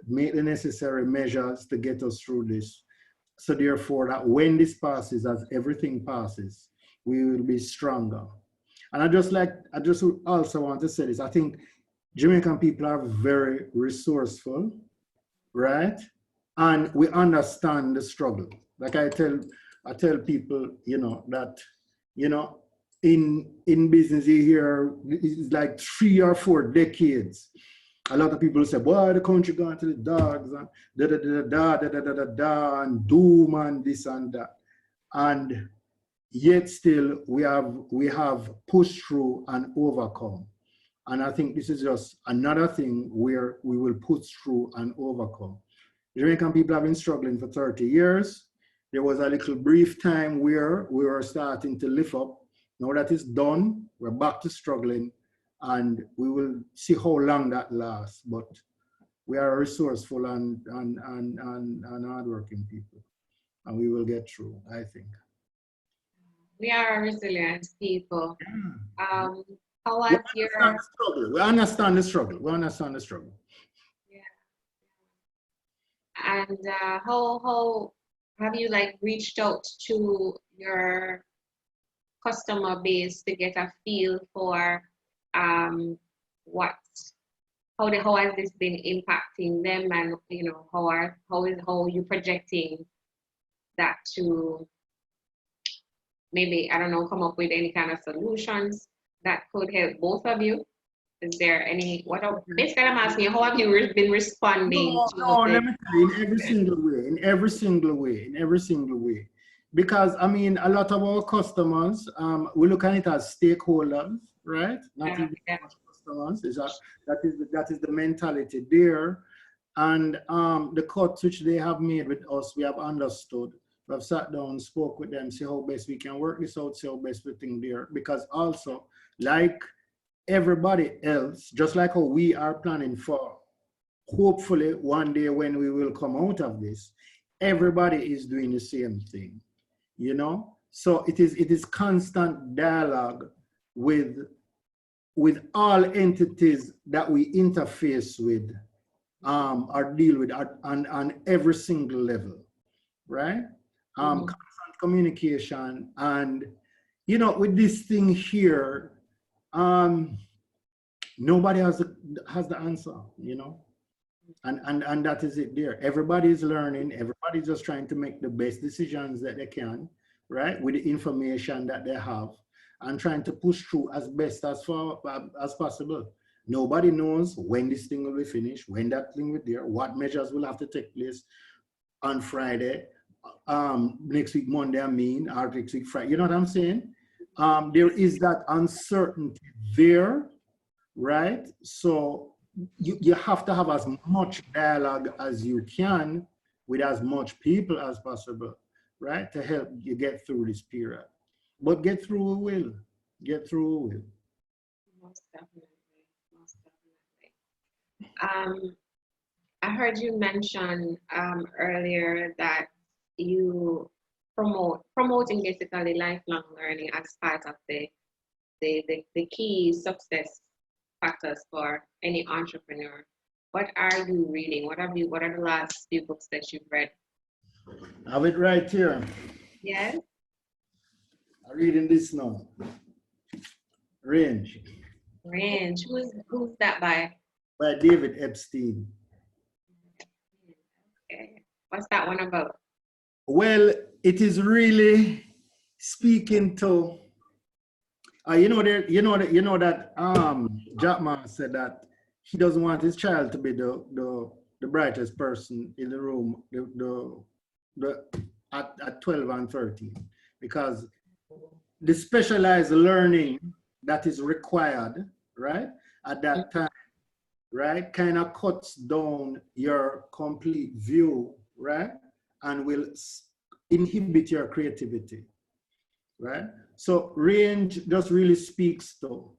make the necessary measures to get us through this? So therefore, that when this passes, as everything passes, we will be stronger. And I just also want to say this. I think Jamaican people are very resourceful, right? And we understand the struggle. Like I tell people, that, in business here, it's like 3 or 4 decades. A lot of people say, boy, the country going to the dogs, and and doom and this and that. And yet still we have pushed through and overcome. And I think this is just another thing where we will push through and overcome. Jamaican people have been struggling for 30 years. There was a little brief time where we were starting to lift up. Now that is done, we're back to struggling, and we will see how long that lasts. But we are resourceful and hardworking people, and we will get through, I think. We are a resilient people. Yeah. How was your struggle? We understand the struggle. Yeah. And how have you reached out to your customer base to get a feel for what how has this been impacting them, and how you projecting that to maybe, I don't know, come up with any kind of solutions that could help both of you? Is there any, basically I'm asking you, how have you been responding No, to no, the? let me tell you, in every single way, in every single way, in every single way. Because I mean, a lot of our customers, we look at it as stakeholders, right? Not even Yeah. customers. That is the mentality there. And the cuts which they have made with us, we have understood. We have sat down, spoke with them, see how best we can work this out, see how best we think there. Because also, like everybody else, just like how we are planning for, hopefully one day when we will come out of this, everybody is doing the same thing, you know? So it is constant dialogue with all entities that we interface with, or deal with on every single level, right? Constant communication. And, you know, with this thing here, nobody has the answer, you know? And that is it there. Everybody's learning, everybody's just trying to make the best decisions that they can, right? With the information that they have, and trying to push through as best as far as possible. Nobody knows when this thing will be finished, when that thing will be there, what measures will have to take place on Friday, next week, Monday, or next week, Friday. You know what I'm saying? There is that uncertainty there, right? So you have to have as much dialogue as you can with as much people as possible, right? To help you get through this period. But get through we will. Get through we will. Most definitely. Most definitely. I heard you mention earlier that you promoting basically lifelong learning as part of the key success factors for any entrepreneur. What are you reading? What are the last few books that you've read? I have it right here. Yes. I'm reading this now. Range. Range. Who's that by? By David Epstein. Okay. What's that one about? Well, it is really speaking to you know that Jack Ma said that he doesn't want his child to be the brightest person in the room at 12 and 13, because the specialized learning that is required, right, at that time, right, kind of cuts down your complete view, right, and will inhibit your creativity, right? So range just really speaks to,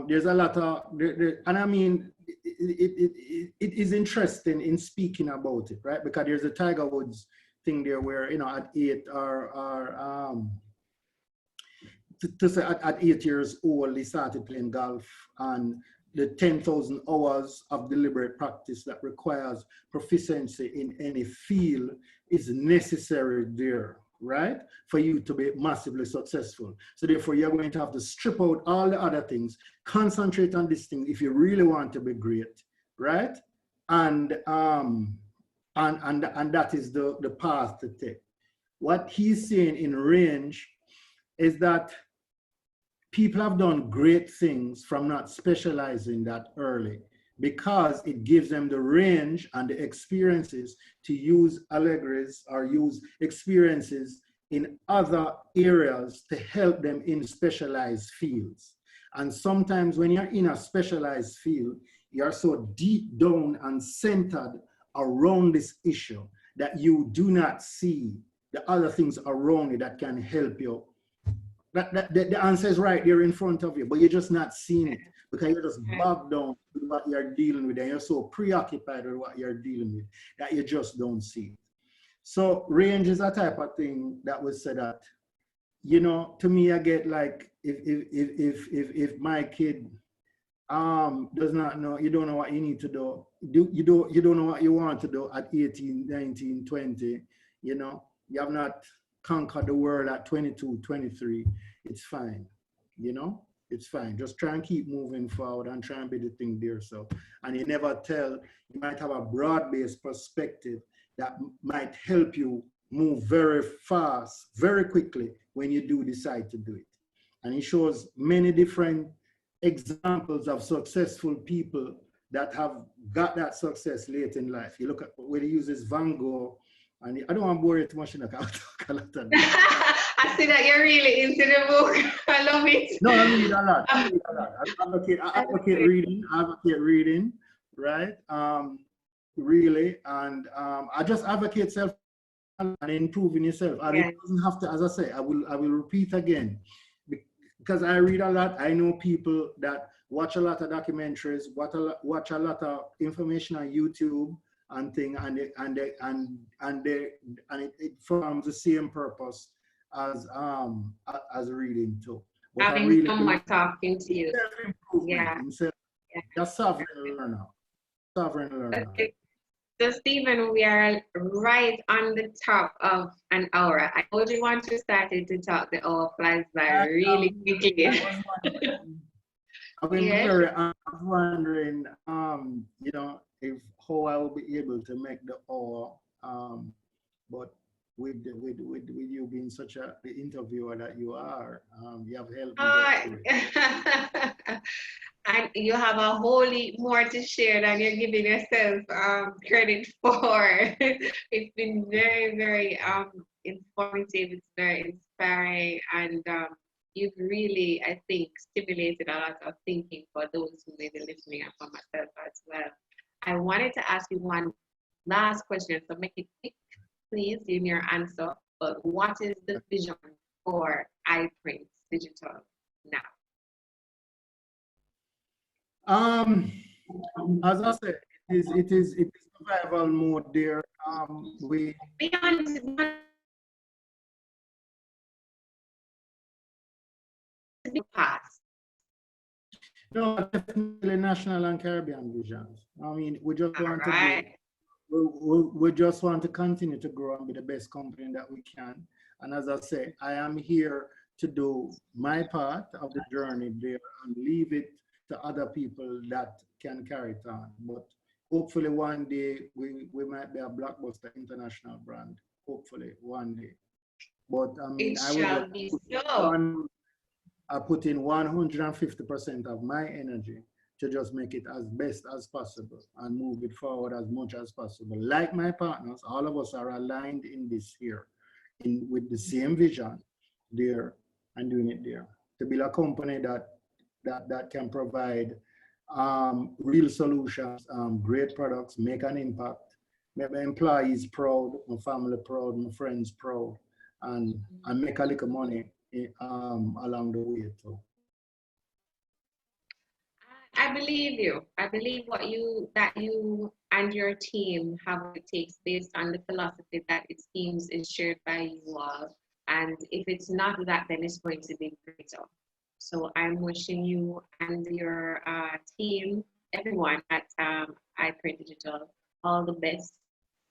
there's a lot of, and I mean, it is interesting in speaking about it, right? Because there's a Tiger Woods thing there where, you know, at 8 or to say at 8 years old, he started playing golf, and the 10,000 hours of deliberate practice that requires proficiency in any field is necessary there, right? For you to be massively successful. So therefore, you're going to have to strip out all the other things, concentrate on this thing if you really want to be great, right? And that is the path to take. What he's saying in range is that people have done great things from not specializing that early, because it gives them the range and the experiences to use allegories or use experiences in other areas to help them in specialized fields. And sometimes when you're in a specialized field, you're so deep down and centered around this issue that you do not see the other things around you that can help you. The answer is right there in front of you, but you're just not seeing it because you're just bogged down with what you're dealing with, and you're so preoccupied with what you're dealing with that you just don't see it. So range is a type of thing that would say that, you know, to me, I get like, if my kid does not know, you don't know what you need to do, you don't know what you want to do at 18, 19, 20, you know, you have not conquered the world at 22, 23, it's fine, you know, It's fine. Just try and keep moving forward and try and be the thing there. So, and you never tell, you might have a broad-based perspective that might help you move very fast, very quickly when you do decide to do it. And it shows many different examples of successful people that have got that success late in life. You look at where he uses Van Gogh, and I don't want to bore you too much, I'll talk a lot of that. I see that you're really into the book. I love it. No, I read a lot. I read a lot. I advocate reading, right? Really, and I just advocate self and improving yourself. And it doesn't have to, as I say, I will repeat again, because I read a lot. I know people that watch a lot of documentaries, watch a lot of information on YouTube and thing, and it forms the same purpose as reading too. But Having really, someone talking to you. Yeah. Just sovereign learner. Sovereign learner. Okay. So Stephen, we are right on the top of an hour. I told you once we started to talk, the hour flies by really quickly. I was wondering, you know, if how I will be able to make the hour, but with you being such the interviewer that you are, you have helped me get through it. And you have a wholly more to share than you're giving yourself credit for. It's been very, very informative. It's very inspiring, and you've really, I think, stimulated a lot of thinking for those who may be listening and for myself as well. I wanted to ask you one last question, so make it quick, please, in your answer. But what is the vision for iPrint Digital now? As I said, it is survival mode there. We Beyond past. No, definitely national and Caribbean visions. I mean, we just want to we just want to continue to grow and be the best company that we can. And as I say, I am here to do my part of the journey there and leave it to other people that can carry it on. But hopefully one day we might be a blockbuster international brand. Hopefully one day. But I mean, I put in 150% of my energy to just make it as best as possible and move it forward as much as possible. Like my partners, all of us are aligned in this here, with the same vision there and doing it there. To build a company that can provide real solutions, great products, make an impact, make my employees proud, my family proud, my friends proud, and make a little money along the way too. I believe you. I believe that you and your team have what it takes based on the philosophy that it seems is shared by you all. And if it's not that, then it's going to be greater. So I'm wishing you and your team, everyone at iPrint Digital, all the best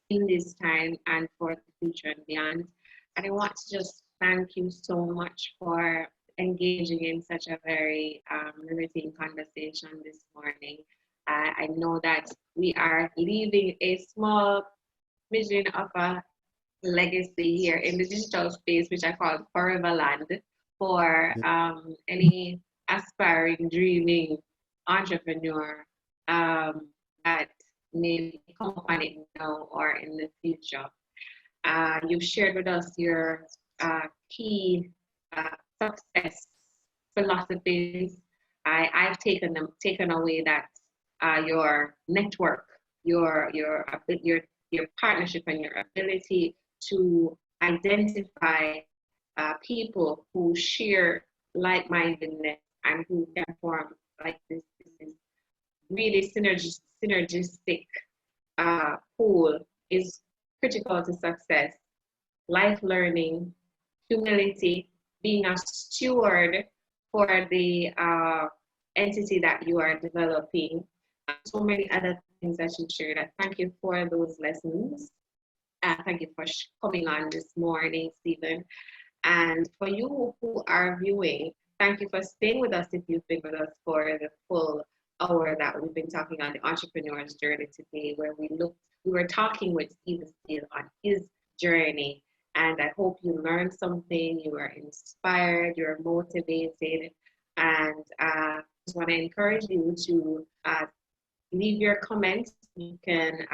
in this time and for the future and beyond. And I want to just thank you so much for engaging in such a very riveting conversation this morning. I know that we are leaving a small vision of a legacy here in the digital space, which I call Forever Land, for any aspiring, dreaming entrepreneur that may come upon it now or in the future. You've shared with us your key success philosophies. I've taken away that your network, your partnership, and your ability to identify people who share like-mindedness and who can form like this really synergistic pool is critical to success. Life learning, humility, being a steward for the entity that you are developing, and so many other things that you shared. Thank you for those lessons. Thank you for coming on this morning, Stephen. And for you who are viewing, Thank you for staying with us if you've been with us for the full hour that we've been talking on the entrepreneur's journey today, where we were talking with Steele on his journey. And I hope you learned something, you were inspired, you're motivated. And just want to encourage you to leave your comments. You can,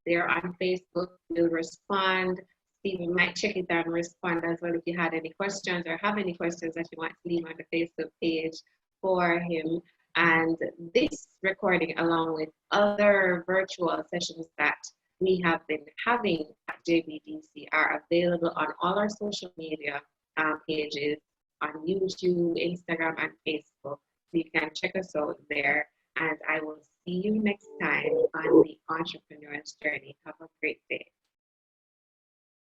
they're on Facebook, we'll respond. Stephen might check it out and respond as well if you had any questions or have any questions that you want to leave on the Facebook page for him. And this recording, along with other virtual sessions that we have been having at JBDC, are available on all our social media pages on YouTube, Instagram, and Facebook. So you can check us out there. And I will see you next time on the Entrepreneur's Journey. Have a great day.